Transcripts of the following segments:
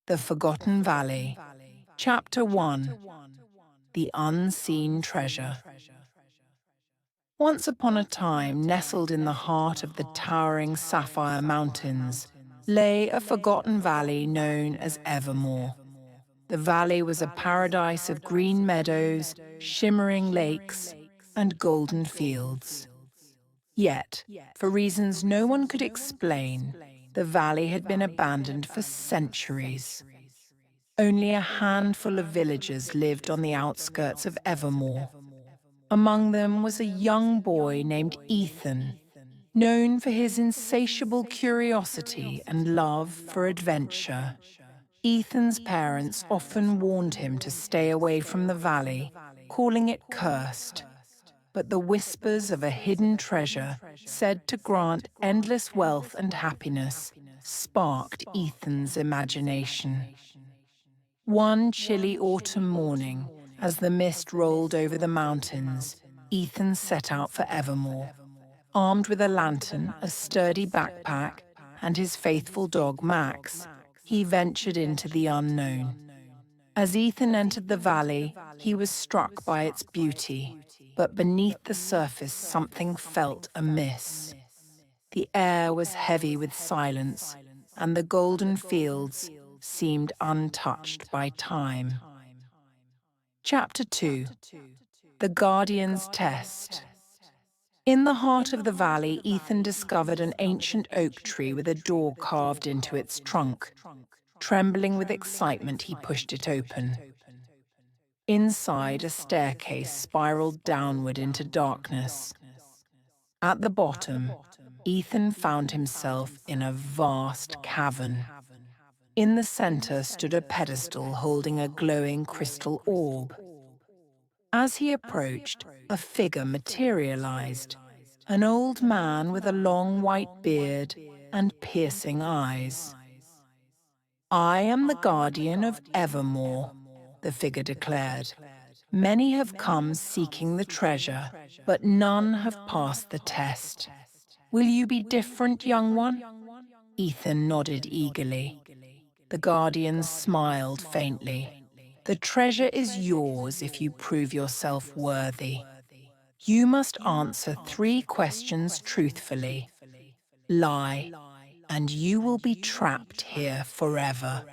The Forgotten Valley. Chapter 1. The Unseen Treasure. Once upon a time, nestled in the heart of the towering Sapphire Mountains, lay a forgotten valley known as Evermore. The valley was a paradise of green meadows, shimmering lakes, and golden fields. Yet, for reasons no one could explain, the valley had been abandoned for centuries. Only a handful of villagers lived on the outskirts of Evermore. Among them was a young boy named Ethan, known for his insatiable curiosity and love for adventure. Ethan's parents often warned him to stay away from the valley, calling it cursed. But the whispers of a hidden treasure, said to grant endless wealth and happiness, sparked Ethan's imagination. One chilly autumn morning, as the mist rolled over the mountains, Ethan set out for Evermore. Armed with a lantern, a sturdy backpack, and his faithful dog Max, he ventured into the unknown. As Ethan entered the valley, he was struck by its beauty, but beneath the surface something felt amiss. The air was heavy with silence, and the golden fields seemed untouched by time. Chapter 2. The Guardian's Test. In the heart of the valley, Ethan discovered an ancient oak tree with a door carved into its trunk. Trembling with excitement, he pushed it open. Inside, a staircase spiraled downward into darkness. At the bottom, Ethan found himself in a vast cavern. In the center stood a pedestal holding a glowing crystal orb. As he approached, a figure materialized, an old man with a long white beard and piercing eyes. "I am the guardian of Evermore," the figure declared. "Many have come seeking the treasure, but none have passed the test. Will you be different, young one?" Ethan nodded eagerly. The guardian smiled faintly. "The treasure is yours if you prove yourself worthy. You must answer 3 questions truthfully. Lie, and you will be trapped here forever."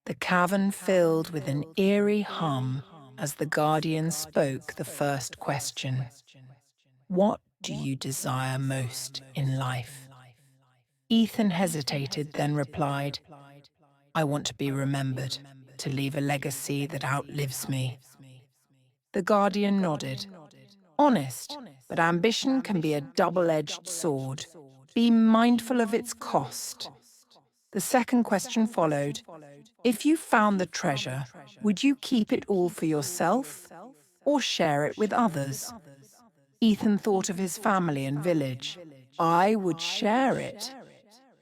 The cavern filled with an eerie hum as the guardian spoke the first question. "What do you desire most in life?" Ethan hesitated, then replied, "I want to be remembered, to leave a legacy that outlives me." The guardian nodded. "Honest, but ambition can be a double-edged sword. Be mindful of its cost." The second question followed. "If you found the treasure, would you keep it all for yourself or share it with others?" Ethan thought of his family and village. "I would share it.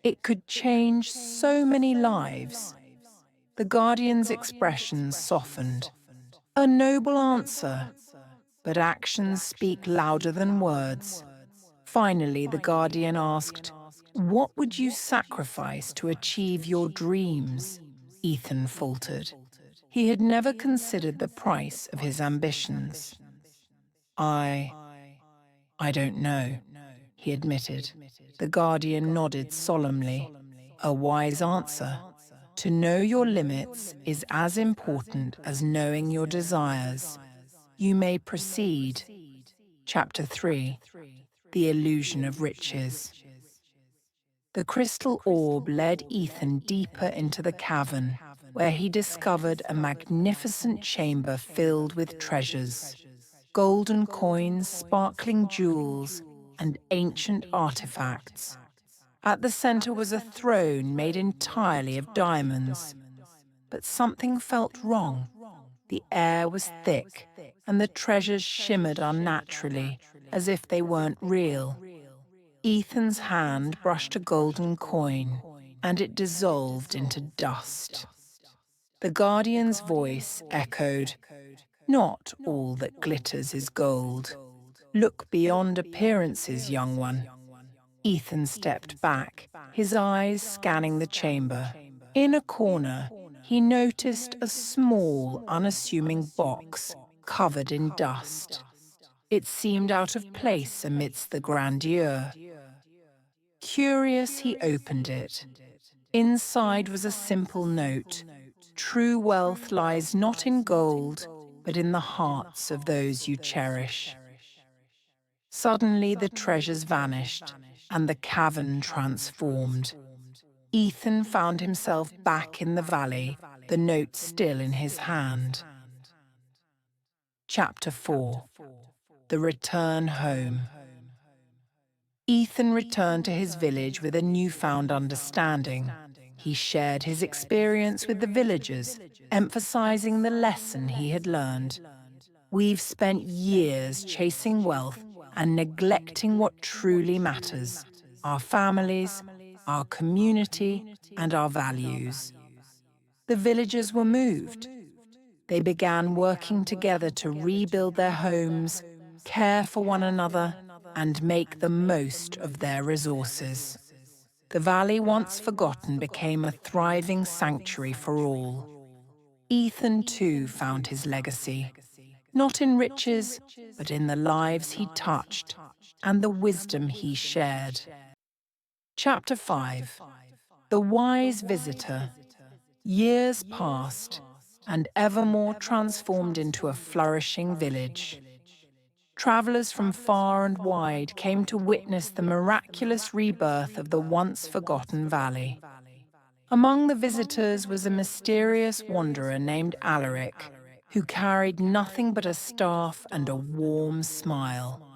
It could change so many lives." The guardian's expression softened. "A noble answer, but actions speak louder than words." Finally, the guardian asked, "What would you sacrifice to achieve your dreams?" Ethan faltered. He had never considered the price of his ambitions. I don't know," he admitted. The guardian nodded solemnly. "A wise answer. To know your limits is as important as knowing your desires. You may proceed." Chapter 3. The Illusion of Riches. The crystal orb led Ethan deeper into the cavern, where he discovered a magnificent chamber filled with treasures. Golden coins, sparkling jewels, and ancient artifacts. At the center was a throne made entirely of diamonds. But something felt wrong. The air was thick, and the treasures shimmered unnaturally, as if they weren't real. Ethan's hand brushed a golden coin, and it dissolved into dust. The guardian's voice echoed, "Not all that glitters is gold." Look beyond appearances, young one. Ethan stepped back, his eyes scanning the chamber. In a corner, he noticed a small, unassuming box covered in dust. It seemed out of place amidst the grandeur. Curious, he opened it. Inside was a simple note. True wealth lies not in gold, but in the hearts of those you cherish. Suddenly the treasures vanished, and the cavern transformed. Ethan found himself back in the valley, the note still in his hand. Chapter 4. The Return Home. Ethan returned to his village with a newfound understanding. He shared his experience with the villagers, emphasizing the lesson he had learned. We've spent years chasing wealth and neglecting what truly matters: our families, our community, and our values. The villagers were moved. They began working together to rebuild their homes, care for one another, and make the most of their resources. The valley, once forgotten, became a thriving sanctuary for all. Ethan, too, found his legacy, not in riches, but in the lives he touched and the wisdom he shared. Chapter 5. The Wise Visitor. Years passed, and Evermore transformed into a flourishing village. Travelers from far and wide came to witness the miraculous rebirth of the once-forgotten valley. Among the visitors was a mysterious wanderer named Alaric, who carried nothing but a staff and a warm smile.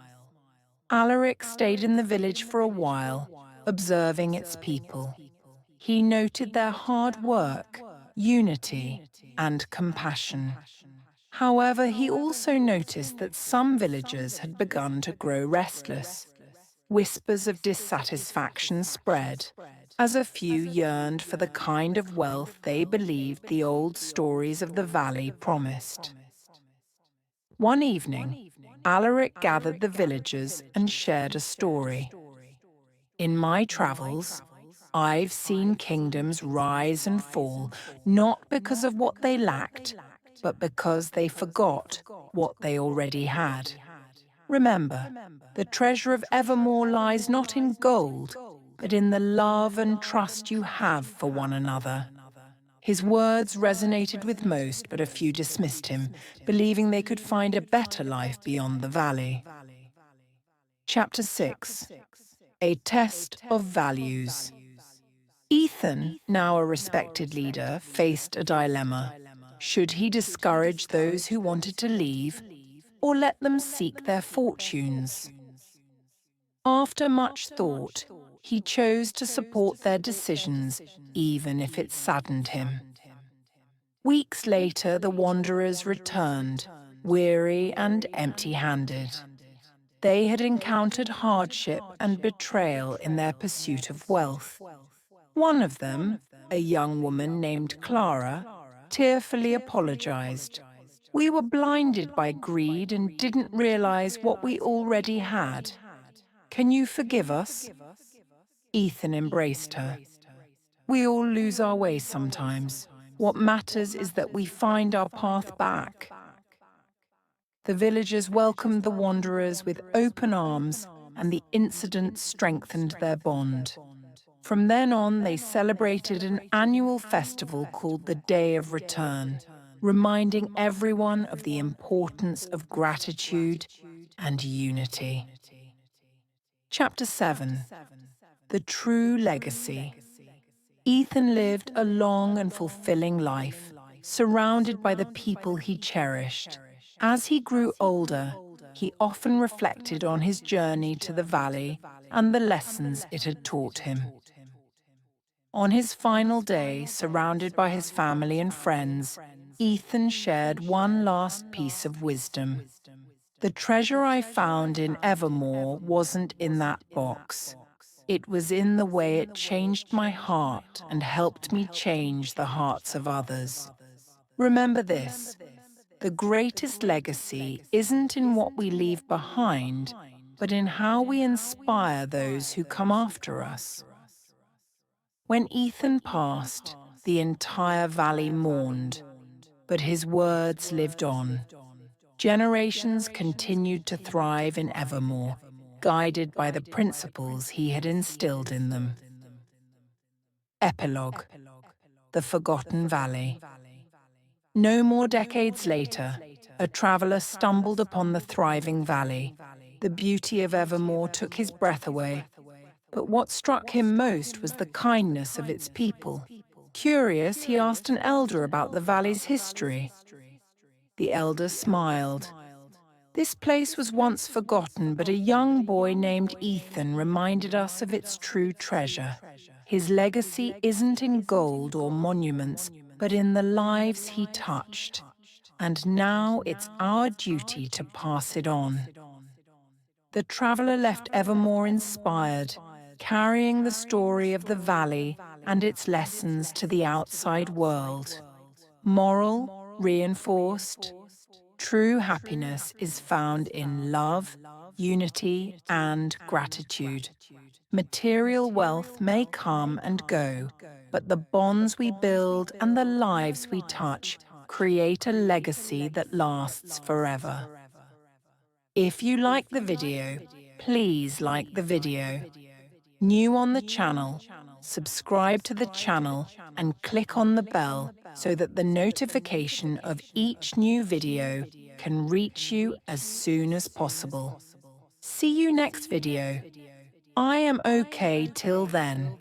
Alaric stayed in the village for a while, observing its people. He noted their hard work, unity, and compassion. However, he also noticed that some villagers had begun to grow restless. Whispers of dissatisfaction spread, as a few yearned for the kind of wealth they believed the old stories of the valley promised. One evening, Alaric gathered the villagers and shared a story. In my travels, I've seen kingdoms rise and fall, not because of what they lacked, but because they forgot what they already had. Remember, the treasure of Evermore lies not in gold, but in the love and trust you have for one another. His words resonated with most, but a few dismissed him, believing they could find a better life beyond the valley. Chapter 6. A Test of Values. Ethan, now a respected leader, faced a dilemma. Should he discourage those who wanted to leave, or let them seek their fortunes? After much thought, he chose to support their decisions, even if it saddened him. Weeks later, the wanderers returned, weary and empty-handed. They had encountered hardship and betrayal in their pursuit of wealth. One of them, a young woman named Clara, tearfully apologized. "We were blinded by greed and didn't realize what we already had. Can you forgive us?" Ethan embraced her. "We all lose our way sometimes. What matters is that we find our path back." The villagers welcomed the wanderers with open arms, and the incident strengthened their bond. From then on, they celebrated an annual festival called the Day of Return, reminding everyone of the importance of gratitude and unity. Chapter 7. The True Legacy. Ethan lived a long and fulfilling life, surrounded by the people he cherished. As he grew older, he often reflected on his journey to the valley and the lessons it had taught him. On his final day, surrounded by his family and friends, Ethan shared one last piece of wisdom. "The treasure I found in Evermore wasn't in that box. It was in the way it changed my heart and helped me change the hearts of others. Remember this: the greatest legacy isn't in what we leave behind, but in how we inspire those who come after us. When Ethan passed, the entire valley mourned, but his words lived on. Generations continued to thrive in Evermore, guided by the principles he had instilled in them. Epilogue: The Forgotten Valley. No more decades later, a traveler stumbled upon the thriving valley. The beauty of Evermore took his breath away, but what struck him most was the kindness of its people. Curious, he asked an elder about the valley's history. The elder smiled. This place was once forgotten, but a young boy named Ethan reminded us of its true treasure. His legacy isn't in gold or monuments, but in the lives he touched. And now it's our duty to pass it on. The traveler left Evermore inspired, carrying the story of the valley and its lessons to the outside world. Moral reinforced: true happiness is found in love, unity, and gratitude. Material wealth may come and go, but the bonds we build and the lives we touch create a legacy that lasts forever. If you like the video, please like the video. New on the channel, subscribe to the channel and click on the bell so that the notification of each new video can reach you as soon as possible. See you next video. I am okay till then.